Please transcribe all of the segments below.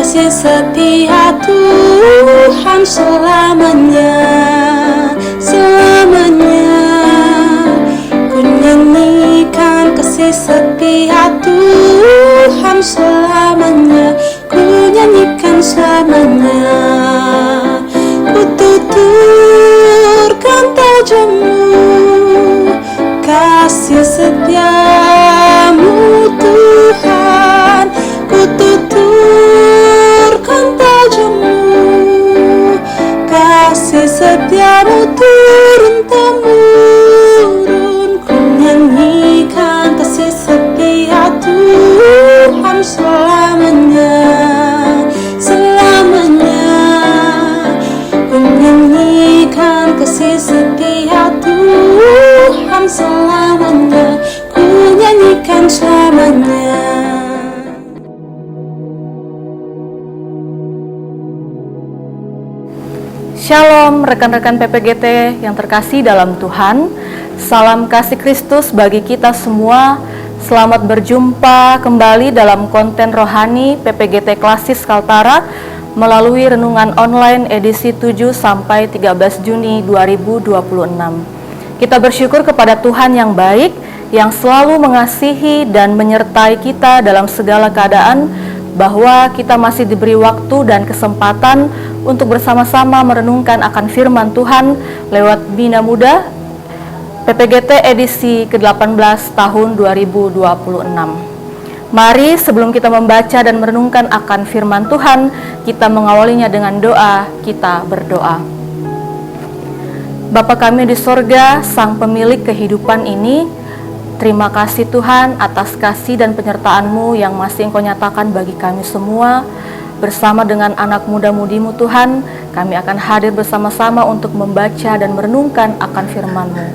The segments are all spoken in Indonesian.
kasih setia Tuhan selamanya, selamanya. Ku nyanyikan kasih setia Tuhan selamanya, ku nyanyikan selamanya. Ku tuturkan tajammu, kasih setiamu Tuhan. Ku tuturkan tajammu, kasih setiamu turun-temurun. Ku nyanyikan kasih setia Tuhan selamanya, selamanya. Ku nyanyikan kasih setia Tuhan selamanya, ku nyanyikan selamanya. Shalom rekan-rekan PPGT yang terkasih dalam Tuhan. Salam kasih Kristus bagi kita semua. Selamat berjumpa kembali dalam konten rohani PPGT Klasis Kaltara melalui renungan online edisi 7 sampai 13 Juni 2026. Kita bersyukur kepada Tuhan yang baik, yang selalu mengasihi dan menyertai kita dalam segala keadaan, bahwa kita masih diberi waktu dan kesempatan untuk bersama-sama merenungkan akan firman Tuhan lewat Bina Muda PPGT edisi ke-18 tahun 2026. Mari sebelum kita membaca dan merenungkan akan firman Tuhan, kita mengawalinya dengan doa. Kita berdoa. Bapa kami di sorga, Sang Pemilik kehidupan ini, terima kasih Tuhan atas kasih dan penyertaan-Mu yang masih Engkau nyatakan bagi kami semua. Bersama dengan anak muda-mudimu Tuhan, kami akan hadir bersama-sama untuk membaca dan merenungkan akan firman-Mu.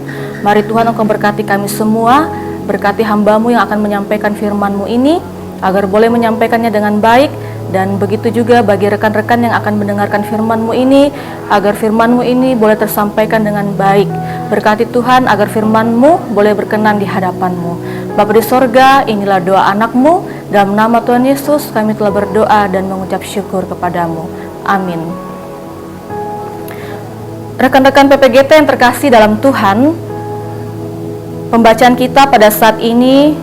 Mari Tuhan Engkau berkati kami semua, berkati hamba-Mu yang akan menyampaikan firman-Mu ini, agar boleh menyampaikannya dengan baik, dan begitu juga bagi rekan-rekan yang akan mendengarkan firman-Mu ini, agar firman-Mu ini boleh tersampaikan dengan baik. Berkati Tuhan agar firman-Mu boleh berkenan di hadapan-Mu. Bapa di sorga, inilah doa anak-Mu. Dalam nama Tuhan Yesus kami telah berdoa dan mengucap syukur kepadamu. Amin. Rekan-rekan PPGT yang terkasih dalam Tuhan, pembacaan kita pada saat ini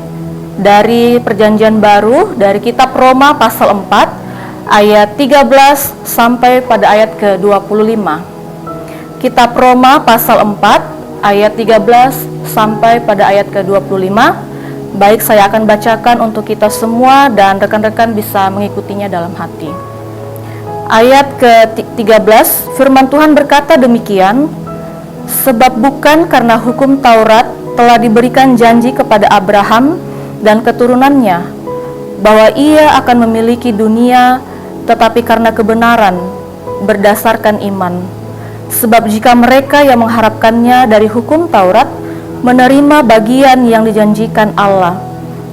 dari Perjanjian Baru, dari kitab Roma pasal 4 ayat 13 sampai pada ayat ke-25. Kitab Roma pasal 4 ayat 13 sampai pada ayat ke-25. Baik, saya akan bacakan untuk kita semua dan rekan-rekan bisa mengikutinya dalam hati. Ayat ke-13, firman Tuhan berkata demikian, sebab bukan karena hukum Taurat telah diberikan janji kepada Abraham dan keturunannya bahwa ia akan memiliki dunia, tetapi karena kebenaran berdasarkan iman. Sebab jika mereka yang mengharapkannya dari hukum Taurat menerima bagian yang dijanjikan Allah,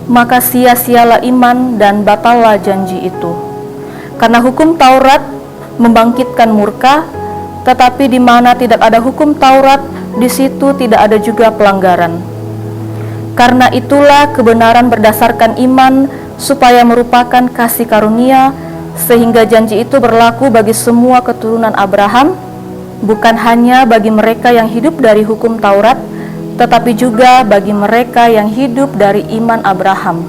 maka sia-sialah iman dan batallah janji itu. Karena hukum Taurat membangkitkan murka, tetapi di mana tidak ada hukum Taurat, di situ tidak ada juga pelanggaran. Karena itulah kebenaran berdasarkan iman, supaya merupakan kasih karunia, sehingga janji itu berlaku bagi semua keturunan Abraham, bukan hanya bagi mereka yang hidup dari hukum Taurat, tetapi juga bagi mereka yang hidup dari iman Abraham.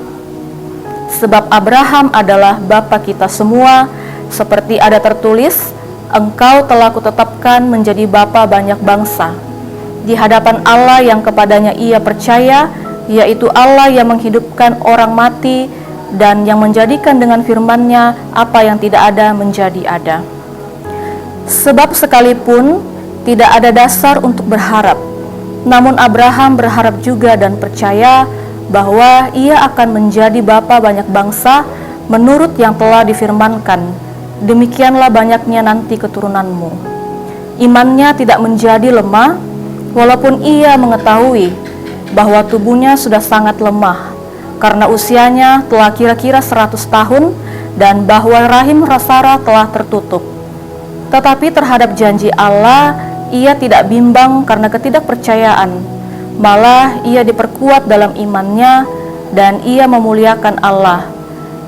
Sebab Abraham adalah bapa kita semua, seperti ada tertulis, engkau telah kutetapkan menjadi bapa banyak bangsa, di hadapan Allah yang kepadanya ia percaya, yaitu Allah yang menghidupkan orang mati dan yang menjadikan dengan firman-Nya apa yang tidak ada menjadi ada. Sebab sekalipun tidak ada dasar untuk berharap, namun Abraham berharap juga dan percaya bahwa ia akan menjadi bapa banyak bangsa menurut yang telah difirmankan, demikianlah banyaknya nanti keturunanmu. Imannya tidak menjadi lemah, walaupun ia mengetahui bahwa tubuhnya sudah sangat lemah, karena usianya telah kira-kira 100 tahun, dan bahwa rahim Sarah telah tertutup. Tetapi terhadap janji Allah, ia tidak bimbang karena ketidakpercayaan, malah ia diperkuat dalam imannya dan ia memuliakan Allah.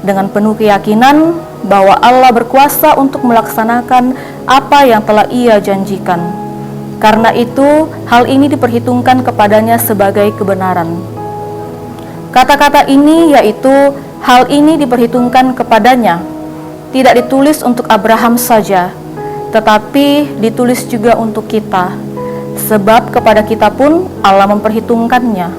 Dengan penuh keyakinan, bahwa Allah berkuasa untuk melaksanakan apa yang telah Ia janjikan. Karena itu, hal ini diperhitungkan kepadanya sebagai kebenaran. Kata-kata ini yaitu hal ini diperhitungkan kepadanya, tidak ditulis untuk Abraham saja, tetapi ditulis juga untuk kita, sebab kepada kita pun Allah memperhitungkannya.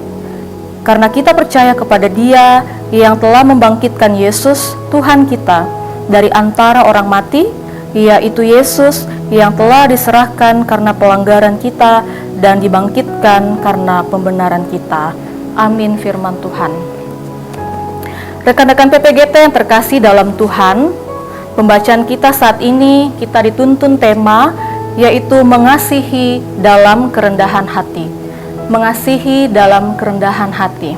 Karena kita percaya kepada Dia yang telah membangkitkan Yesus, Tuhan kita, dari antara orang mati, yaitu Yesus yang telah diserahkan karena pelanggaran kita dan dibangkitkan karena pembenaran kita. Amin firman Tuhan. Rekan-rekan PPGT yang terkasih dalam Tuhan, pembacaan kita saat ini kita dituntun tema yaitu mengasihi dalam kerendahan hati. Mengasihi dalam kerendahan hati.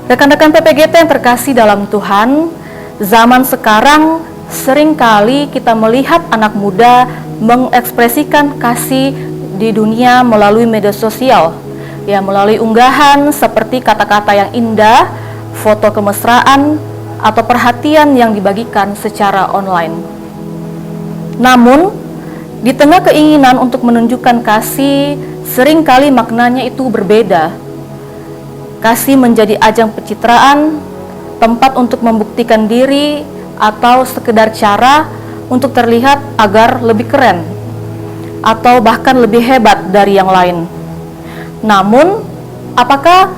Rekan-rekan PPGT yang terkasih dalam Tuhan, zaman sekarang seringkali kita melihat anak muda mengekspresikan kasih di dunia melalui media sosial, ya, melalui unggahan seperti kata-kata yang indah, foto kemesraan, atau perhatian yang dibagikan secara online. Namun, di tengah keinginan untuk menunjukkan kasih, seringkali maknanya itu berbeda. Kasih menjadi ajang pencitraan, tempat untuk membuktikan diri, atau sekedar cara untuk terlihat agar lebih keren, atau bahkan lebih hebat dari yang lain. Namun, apakah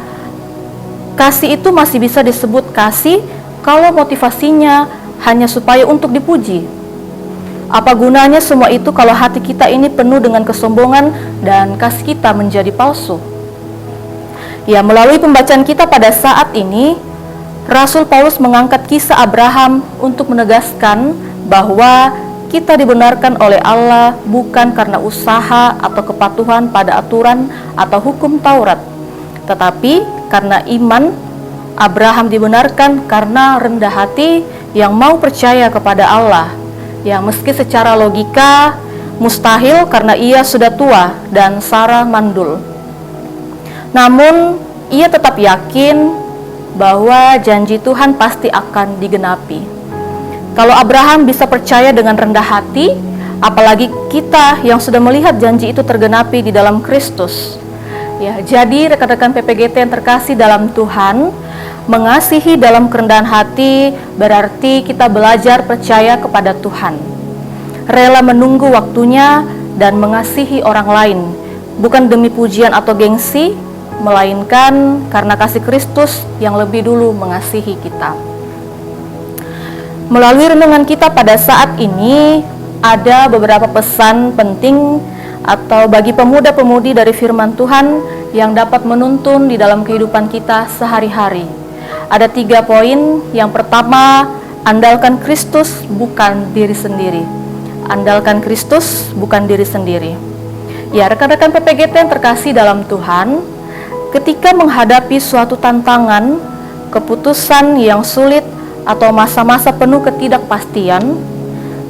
kasih itu masih bisa disebut kasih kalau motivasinya hanya supaya untuk dipuji? Apa gunanya semua itu kalau hati kita ini penuh dengan kesombongan dan kasih kita menjadi palsu? Ya, melalui pembacaan kita pada saat ini, Rasul Paulus mengangkat kisah Abraham untuk menegaskan bahwa kita dibenarkan oleh Allah bukan karena usaha atau kepatuhan pada aturan atau hukum Taurat, tetapi karena iman. Abraham dibenarkan karena rendah hati yang mau percaya kepada Allah, yang meski secara logika mustahil karena ia sudah tua dan Sarah mandul. Namun, ia tetap yakin bahwa janji Tuhan pasti akan digenapi. Kalau Abraham bisa percaya dengan rendah hati, apalagi kita yang sudah melihat janji itu tergenapi di dalam Kristus. Ya, jadi rekan-rekan PPGT yang terkasih dalam Tuhan, mengasihi dalam kerendahan hati berarti kita belajar percaya kepada Tuhan, rela menunggu waktunya dan mengasihi orang lain, bukan demi pujian atau gengsi, melainkan karena kasih Kristus yang lebih dulu mengasihi kita. Melalui renungan kita pada saat ini, ada beberapa pesan penting atau bagi pemuda-pemudi dari firman Tuhan yang dapat menuntun di dalam kehidupan kita sehari-hari. Ada 3 poin. Yang pertama, andalkan Kristus bukan diri sendiri. Andalkan Kristus bukan diri sendiri. Ya, rekan-rekan PPGT yang terkasih dalam Tuhan, ketika menghadapi suatu tantangan, keputusan yang sulit, atau masa-masa penuh ketidakpastian,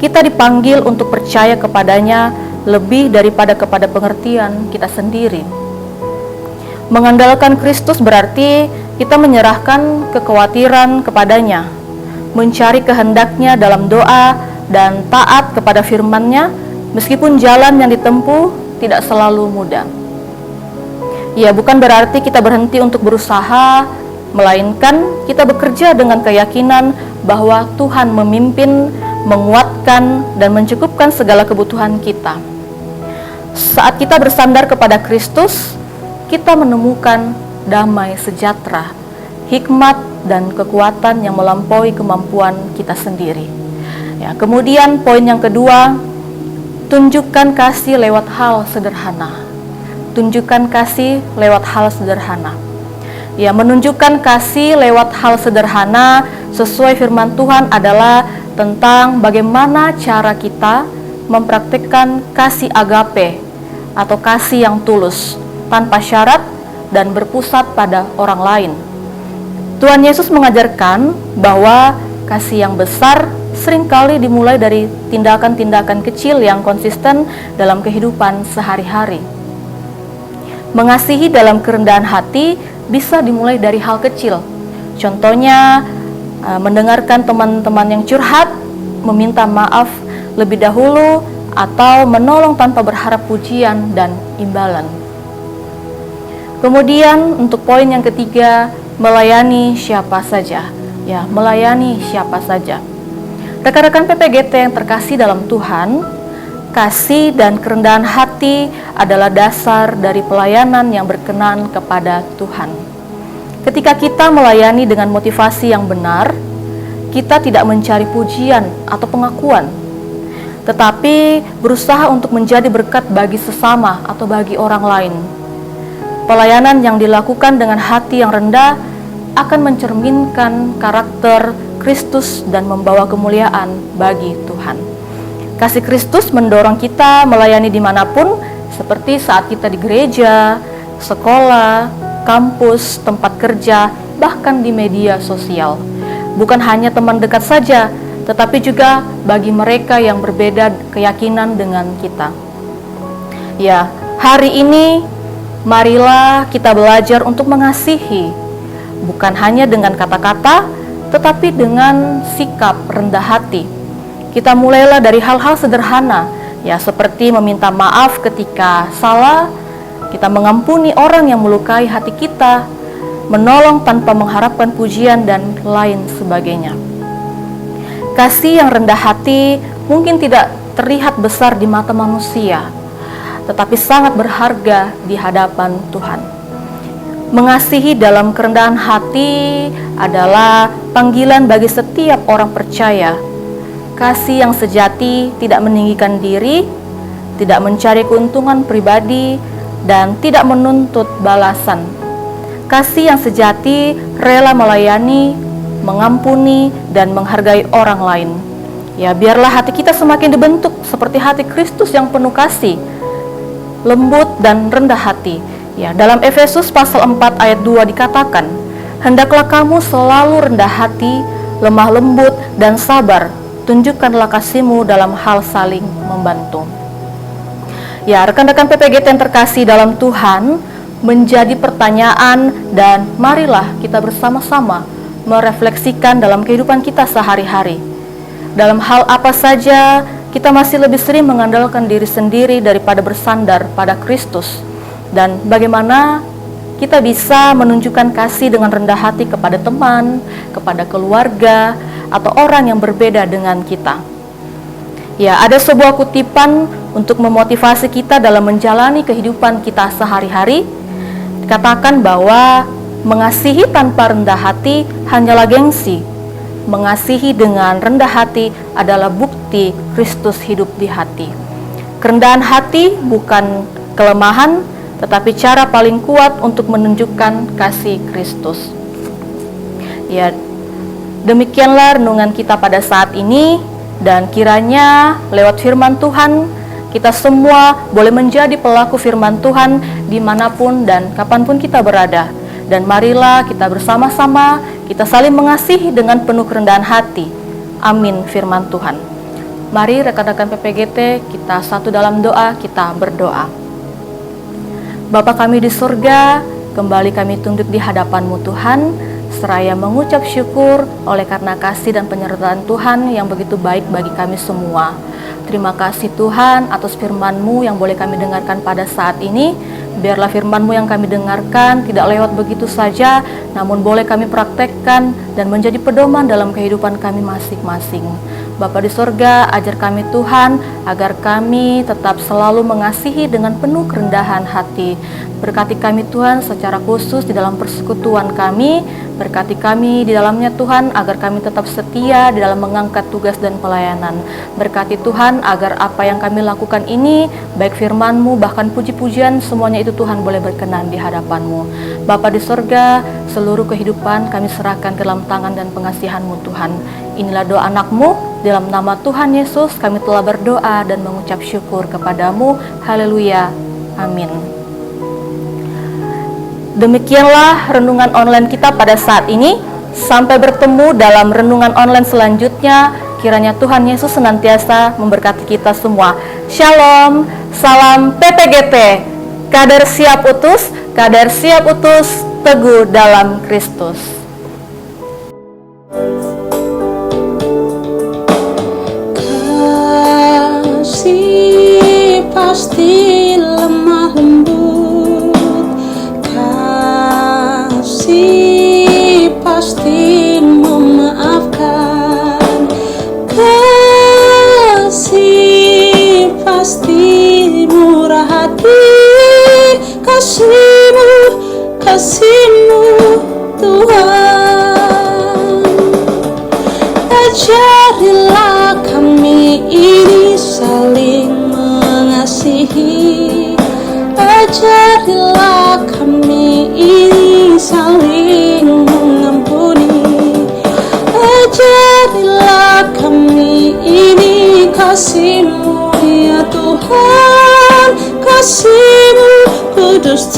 kita dipanggil untuk percaya kepadanya lebih daripada kepada pengertian kita sendiri. Mengandalkan Kristus berarti kita menyerahkan kekhawatiran kepadanya, mencari kehendaknya dalam doa dan taat kepada firman-Nya, meskipun jalan yang ditempuh tidak selalu mudah. Ya, bukan berarti kita berhenti untuk berusaha, melainkan kita bekerja dengan keyakinan bahwa Tuhan memimpin, menguatkan, dan mencukupkan segala kebutuhan kita. Saat kita bersandar kepada Kristus, kita menemukan damai sejahtera, hikmat, dan kekuatan yang melampaui kemampuan kita sendiri. Ya, kemudian poin yang kedua, tunjukkan kasih lewat hal sederhana. Tunjukkan kasih lewat hal sederhana. Ya, menunjukkan kasih lewat hal sederhana sesuai firman Tuhan adalah tentang bagaimana cara kita mempraktikkan kasih agape atau kasih yang tulus, tanpa syarat dan berpusat pada orang lain. Tuhan Yesus mengajarkan bahwa kasih yang besar seringkali dimulai dari tindakan-tindakan kecil yang konsisten dalam kehidupan sehari-hari. Mengasihi dalam kerendahan hati bisa dimulai dari hal kecil. Contohnya, mendengarkan teman-teman yang curhat, meminta maaf lebih dahulu, atau menolong tanpa berharap pujian dan imbalan. Kemudian untuk poin yang ketiga, melayani siapa saja. Ya, melayani siapa saja. Rekan-rekan PPGT yang terkasih dalam Tuhan, kasih dan kerendahan hati adalah dasar dari pelayanan yang berkenan kepada Tuhan. Ketika kita melayani dengan motivasi yang benar, kita tidak mencari pujian atau pengakuan, tetapi berusaha untuk menjadi berkat bagi sesama atau bagi orang lain. Pelayanan yang dilakukan dengan hati yang rendah akan mencerminkan karakter Kristus dan membawa kemuliaan bagi Tuhan. Kasih Kristus mendorong kita melayani dimanapun, seperti saat kita di gereja, sekolah, kampus, tempat kerja, bahkan di media sosial. Bukan hanya teman dekat saja, tetapi juga bagi mereka yang berbeda keyakinan dengan kita. Ya, hari ini marilah kita belajar untuk mengasihi, bukan hanya dengan kata-kata, tetapi dengan sikap rendah hati. Kita mulailah dari hal-hal sederhana, ya seperti meminta maaf ketika salah, kita mengampuni orang yang melukai hati kita, menolong tanpa mengharapkan pujian, dan lain sebagainya. Kasih yang rendah hati mungkin tidak terlihat besar di mata manusia, tetapi sangat berharga di hadapan Tuhan. Mengasihi dalam kerendahan hati adalah panggilan bagi setiap orang percaya. Kasih yang sejati tidak meninggikan diri, tidak mencari keuntungan pribadi, dan tidak menuntut balasan. Kasih yang sejati rela melayani, mengampuni, dan menghargai orang lain. Ya, biarlah hati kita semakin dibentuk seperti hati Kristus yang penuh kasih, lembut dan rendah hati. Ya, dalam Efesus pasal 4 ayat 2 dikatakan, "Hendaklah kamu selalu rendah hati, lemah lembut dan sabar. Tunjukkanlah kasihmu dalam hal saling membantu." Ya, rekan-rekan PPGT yang terkasih dalam Tuhan, menjadi pertanyaan dan marilah kita bersama-sama merefleksikan dalam kehidupan kita sehari-hari. Dalam hal apa saja kita masih lebih sering mengandalkan diri sendiri daripada bersandar pada Kristus, dan bagaimana kita bisa menunjukkan kasih dengan rendah hati kepada teman, kepada keluarga, atau orang yang berbeda dengan kita. Ya, ada sebuah kutipan untuk memotivasi kita dalam menjalani kehidupan kita sehari-hari. Dikatakan bahwa mengasihi tanpa rendah hati hanyalah gengsi. Mengasihi dengan rendah hati adalah bukti Kristus hidup di hati. Kerendahan hati bukan kelemahan, tetapi cara paling kuat untuk menunjukkan kasih Kristus. Ya, demikianlah renungan kita pada saat ini, dan kiranya lewat firman Tuhan, kita semua boleh menjadi pelaku firman Tuhan dimanapun dan kapanpun kita berada. Dan marilah kita bersama-sama, kita saling mengasihi dengan penuh kerendahan hati. Amin firman Tuhan. Mari rekan-rekan PPGT, kita satu dalam doa, kita berdoa. Bapa kami di surga, kembali kami tunduk di hadapan-Mu Tuhan, seraya mengucap syukur oleh karena kasih dan penyertaan Tuhan yang begitu baik bagi kami semua. Terima kasih Tuhan atas firman-Mu yang boleh kami dengarkan pada saat ini. Biarlah firman-Mu yang kami dengarkan tidak lewat begitu saja, namun boleh kami praktekkan dan menjadi pedoman dalam kehidupan kami masing-masing. Bapa di sorga, ajar kami Tuhan, agar kami tetap selalu mengasihi dengan penuh kerendahan hati. Berkati kami Tuhan secara khusus di dalam persekutuan kami. Berkati kami di dalamnya Tuhan, agar kami tetap setia di dalam mengangkat tugas dan pelayanan. Berkati Tuhan, agar apa yang kami lakukan ini, baik firman-Mu, bahkan puji-pujian, semuanya itu Tuhan boleh berkenan di hadapan-Mu. Bapa di sorga, seluruh kehidupan kami serahkan ke dalam tangan dan pengasihan-Mu Tuhan. Inilah doa anak-Mu, dalam nama Tuhan Yesus kami telah berdoa dan mengucap syukur kepadamu. Haleluya. Amin. Demikianlah renungan online kita pada saat ini. Sampai bertemu dalam renungan online selanjutnya. Kiranya Tuhan Yesus senantiasa memberkati kita semua. Shalom, salam PPGT. Kader siap utus, teguh dalam Kristus. Kasih pasti lemah lembut, kasih pasti memaafkan, kasih pasti murah hati. Kasih-Mu Tuhan, ajarilah kami ini saling mengasihi, ajarilah kami ini saling mengampuni, ajarilah kami ini kasih-Mu ya Tuhan, kasih-Mu kudus.